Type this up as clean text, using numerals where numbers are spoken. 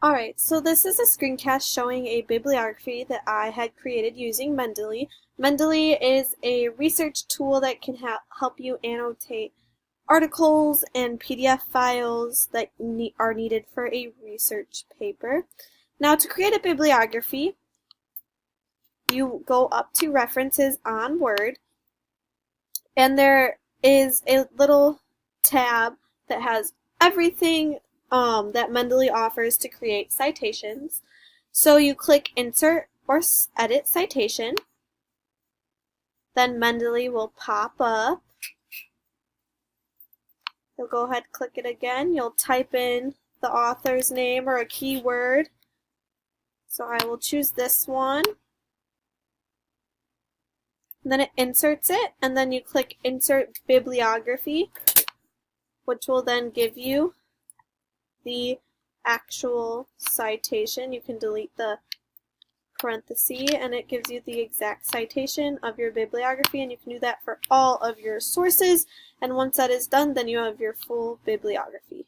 Alright, so this is a screencast showing a bibliography that I had created using Mendeley. Mendeley is a research tool that can help you annotate articles and PDF files that are needed for a research paper. Now, to create a bibliography, you go up to References on Word, and there is a little tab that has everything that Mendeley offers to create citations. So you click Insert or Edit Citation. Then Mendeley will pop up. You'll go ahead and click it again. You'll type in the author's name or a keyword. So I will choose this one. And then it inserts it, and then you click Insert Bibliography, which will then give you the actual citation. You can delete the parenthesis, and it gives you the exact citation of your bibliography, and you can do that for all of your sources. And once that is done, then you have your full bibliography.